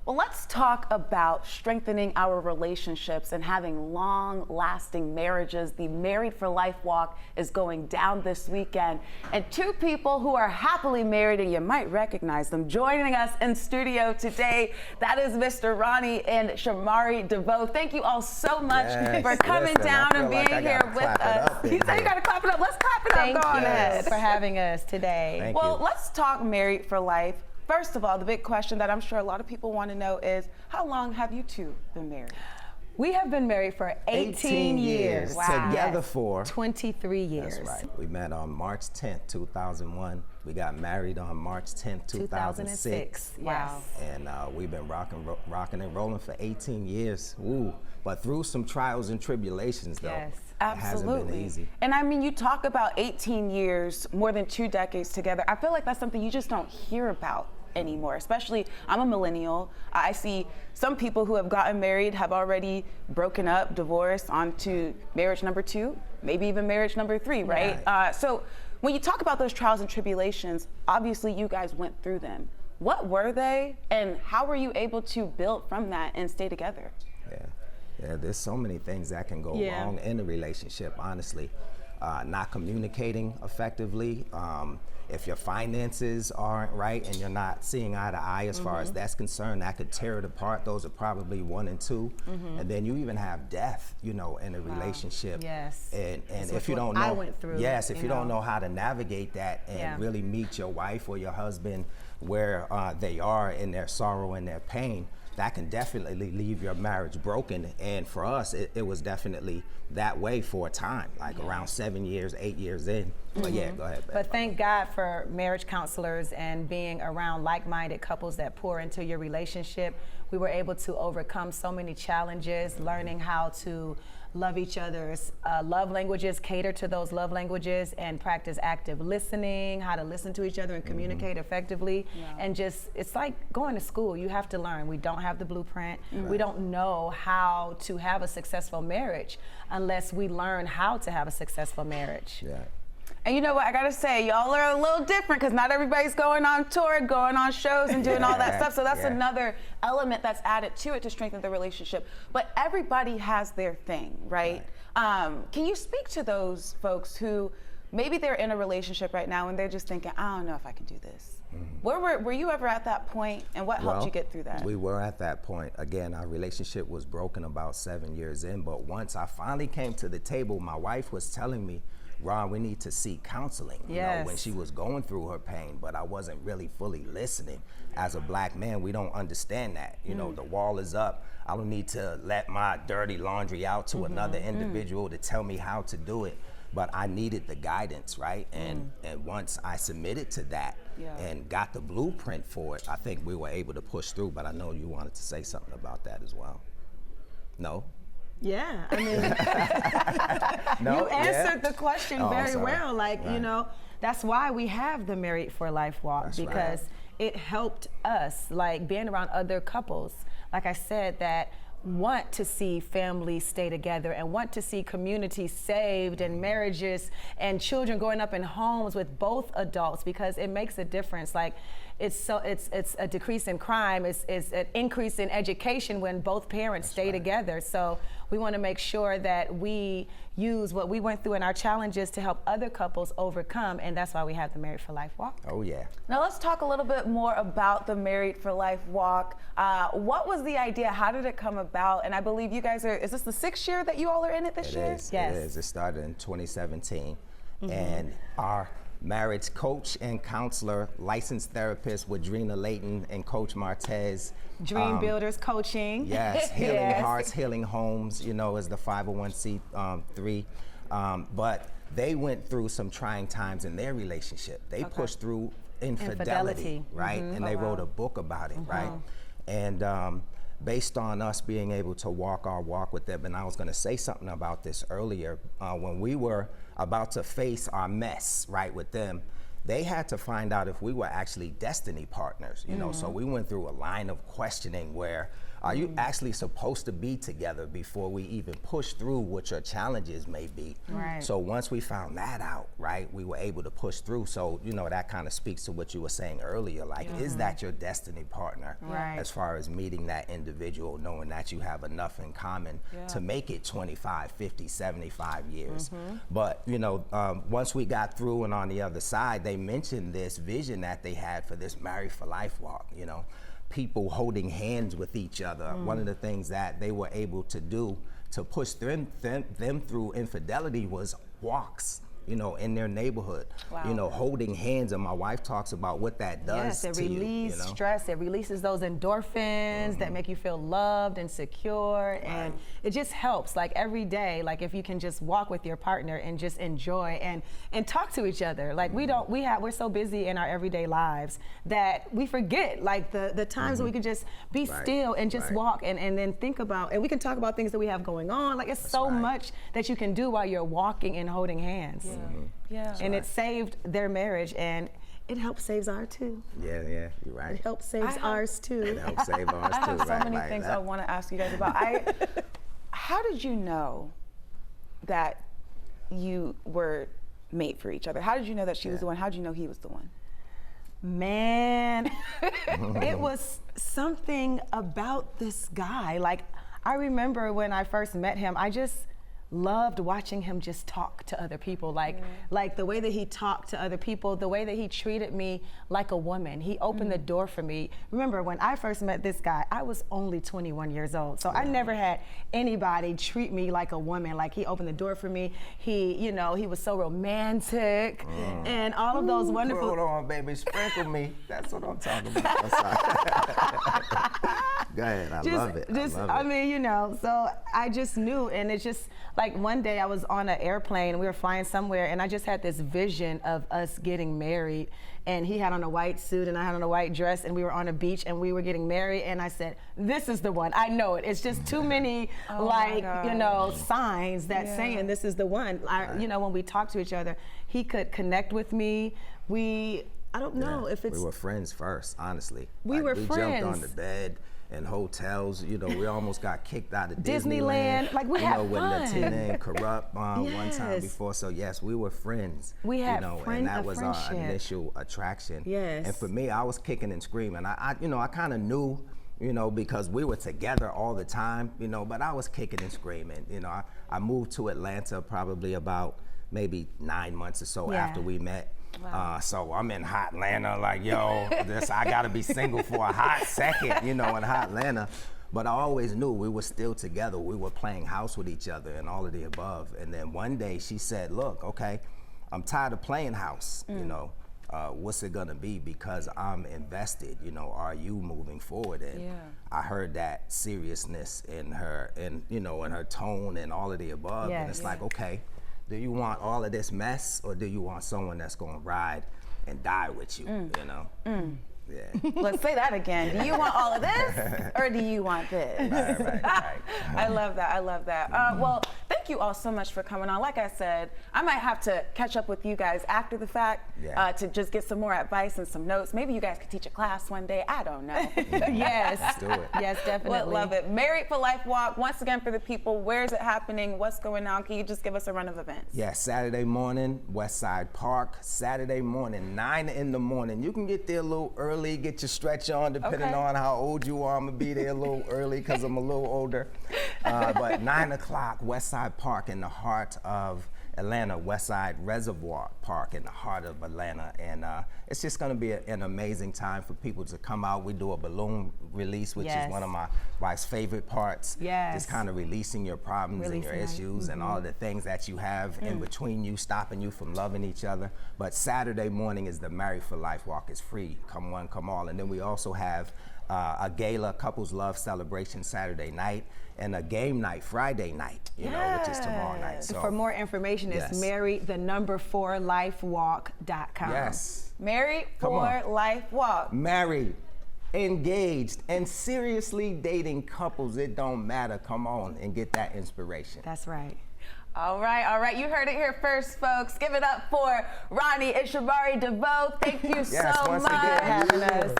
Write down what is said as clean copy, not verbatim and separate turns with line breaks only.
Well, let's talk about strengthening our relationships and having long-lasting marriages. The Married for Life Walk is going down this weekend. And two people who are happily married, and you might recognize them, joining us in studio today. That is Mr. Ronnie and Shamari DeVoe. Thank you all so much for coming down and being here with us. You say you got to clap it up. Let's clap it up.
Thank
Go on ahead.
you for having us today.
Well, let's talk Married for Life. First of all, the big question that I'm sure a lot of people want to know is, how long have you two been married?
We have been married for 18 years.
Wow. Together for
23 years.
That's right. We met on March 10th, 2001. We got married on March 10th, 2006.
Wow.
And we've been rocking and rolling for 18 years. Ooh. But through some trials and tribulations, though.
Yes.
Absolutely.
It hasn't been easy.
And I mean, you talk about 18 years, more than 2 decades together. I feel like that's something you just don't hear about anymore, especially I'm a millennial. I see some people who have gotten married have already broken up, divorced, on to marriage number 2, maybe even marriage number 3, right? So when you talk about those trials and tribulations, obviously you guys went through them. What were they, and how were you able to build from that and stay together?
Yeah, there's so many things that can go wrong in a relationship, honestly. Not communicating effectively. If your finances aren't right and you're not seeing eye to eye as far as that's concerned, that could tear it apart. Those are probably 1 and 2. And then you even have death, you know, in a relationship.
Yes.
And if you don't know,
I went through,
if you don't know how to navigate that and really meet your wife or your husband where they are in their sorrow and their pain, that can definitely leave your marriage broken. And for us, it was definitely that way for a time, like around 7 years, 8 years in. But yeah, go ahead.
But thank God for marriage counselors and being around like-minded couples that pour into your relationship. We were able to overcome so many challenges, learning how to love each other's love languages, cater to those love languages, and practice active listening, how to listen to each other and communicate effectively. And just, it's like going to school. You have to learn. We don't have the blueprint. We don't know how to have a successful marriage unless we learn how to have a successful marriage.
And you know what, I gotta say, y'all are a little different because not everybody's going on tour, going on shows and doing all that stuff. So that's another element that's added to it to strengthen the relationship. But everybody has their thing, right? Can you speak to those folks who maybe they're in a relationship right now and they're just thinking, I don't know if I can do this. Were you ever at that point, and what helped you get through that?
We were at that point. Again, our relationship was broken about 7 years in, but once I finally came to the table, my wife was telling me, Ron, we need to seek counseling, you know, when she was going through her pain, but I wasn't really fully listening. As a black man, we don't understand that. You know, the wall is up. I don't need to let my dirty laundry out to another individual to tell me how to do it. But I needed the guidance, right? And once I submitted to that and got the blueprint for it, I think we were able to push through. But I know you wanted to say something about that as well. No?
Yeah, I mean, you answered the question very well. Like, you know, that's why we have the Married for Life Walk, because it helped us, like being around other couples, like I said, that want to see families stay together and want to see communities saved and marriages and children growing up in homes with both adults, because it makes a difference. Like, it's a decrease in crime, it's an increase in education when both parents stay together. So we want to make sure that we use what we went through in our challenges to help other couples overcome, and that's why we have the Married for Life Walk.
Oh yeah.
Now let's talk a little bit more about the Married for Life Walk. What was the idea? How did it come about? And I believe you guys is this the 6th year that you all are in it this year?
It is. It started in 2017. And our marriage coach and counselor, licensed therapist Wadrina Layton and Coach Martez.
Dream Builders Coaching.
Yes, Healing Hearts, Healing Homes, you know, is the 501c3. But they went through some trying times in their relationship. They pushed through infidelity, right? And they wrote a book about it, right? And based on us being able to walk our walk with them, and I was gonna say something about this earlier, when we were about to face our mess, right, with them, they had to find out if we were actually destiny partners, you know, so we went through a line of questioning where Are you actually supposed to be together before we even push through what your challenges may be?
Right.
So once we found that out, right, we were able to push through. So, you know, that kind of speaks to what you were saying earlier. Like, is that your destiny partner?
Right.
As far as meeting that individual, knowing that you have enough in common to make it 25, 50, 75 years. But, you know, once we got through and on the other side, they mentioned this vision that they had for this Married for Life walk, you know, people holding hands with each other. One of the things that they were able to do to push them through infidelity was walks, you know, in their neighborhood, you know, holding hands. And my wife talks about what that does
to
you.
Release
You know?
stress. It releases those endorphins that make you feel loved and secure. And it just helps, like every day, like if you can just walk with your partner and just enjoy and talk to each other. Like we're so busy in our everyday lives that we forget like the times when we can just be still and just walk and then think about, and we can talk about things that we have going on. Like it's so much that you can do while you're walking and holding hands. And it saved their marriage, and it helps saves ours too.
Yeah, you're right.
It helps saves ours too.
It helps save ours too.
I have so many things I want to ask you guys about. How did you know that you were made for each other? How did you know that she was the one? How did you know he was the one?
Man, it was something about this guy. Like, I remember when I first met him, I just loved watching him just talk to other people, like the way that he talked to other people, the way that he treated me like a woman. He opened the door for me. Remember when I first met this guy, I was only 21 years old, so I never had anybody treat me like a woman. Like, he opened the door for me. He, you know, he was so romantic and all of those wonderful.
Hold on, baby, sprinkle me. That's what I'm talking about. I'm sorry. Go ahead, I love it.
I mean, you know, so I just knew, and it's just like one day I was on an airplane, we were flying somewhere, and I just had this vision of us getting married, and he had on a white suit and I had on a white dress, and we were on a beach and we were getting married, and I said, this is the one. I know it. It's just too many you know, signs that saying this is the one. You know, when we talk to each other, he could connect with me. I don't know if it's.
We were friends first, honestly.
We
jumped on the bed in hotels, you know, we almost got kicked out of Disneyland.
Like, we had fun.
With Latina and Corrupt one time before. So yes, we were friends.
We had
and that was our initial attraction.
Yes.
And for me, I was kicking and screaming. I kind of knew, you know, because we were together all the time, you know, but I was kicking and screaming. You know, I moved to Atlanta probably about maybe 9 months or so after we met. Wow. So I'm in hot Atlanta, like, yo, I gotta be single for a hot second, you know, in hot Atlanta. But I always knew we were still together. We were playing house with each other and all of the above. And then one day she said, look, okay, I'm tired of playing house, you know. What's it gonna be? Because I'm invested, you know, are you moving forward? And I heard that seriousness in her, and you know, in her tone and all of the above. And it's like, okay, do you want all of this mess, or do you want someone that's gonna ride and die with you, you know? Yeah.
Let's say that again. Do you want all of this, or do you want this?
Right.
I love that. I love that. Well, thank you all so much for coming on. Like I said, I might have to catch up with you guys after the fact to just get some more advice and some notes. Maybe you guys could teach a class one day. I don't know.
Yes.
Let's do it.
Yes, definitely.
Well, love it. Married for Life Walk. Once again, for the people, where is it happening? What's going on? Can you just give us a run of events?
Yeah, Saturday morning, Westside Park. Saturday morning, 9 in the morning. You can get there a little early. Get your stretch on, depending on how old you are. I'm gonna be there a little early because I'm a little older. But 9 o'clock, Westside Park in the heart of Atlanta, Westside Reservoir Park in the heart of Atlanta. And it's just gonna be an amazing time for people to come out. We do a balloon release, which is one of my wife's favorite parts. Just kind of releasing your problems and your issues and all the things that you have in between you, stopping you from loving each other. But Saturday morning is the Married for Life Walk. It's free, come one, come all. And then we also have a gala, couples love celebration Saturday night, and a game night Friday night, you know, which is tomorrow night. So
for more information, it's married4lifewalk.com.
Yes.
Married for Life Walk.
Married, engaged, and seriously dating couples. It don't matter. Come on and get that inspiration.
That's right.
All right. You heard it here first, folks. Give it up for Ronnie and Shamari DeVoe. Thank you so much
once again,
for having us.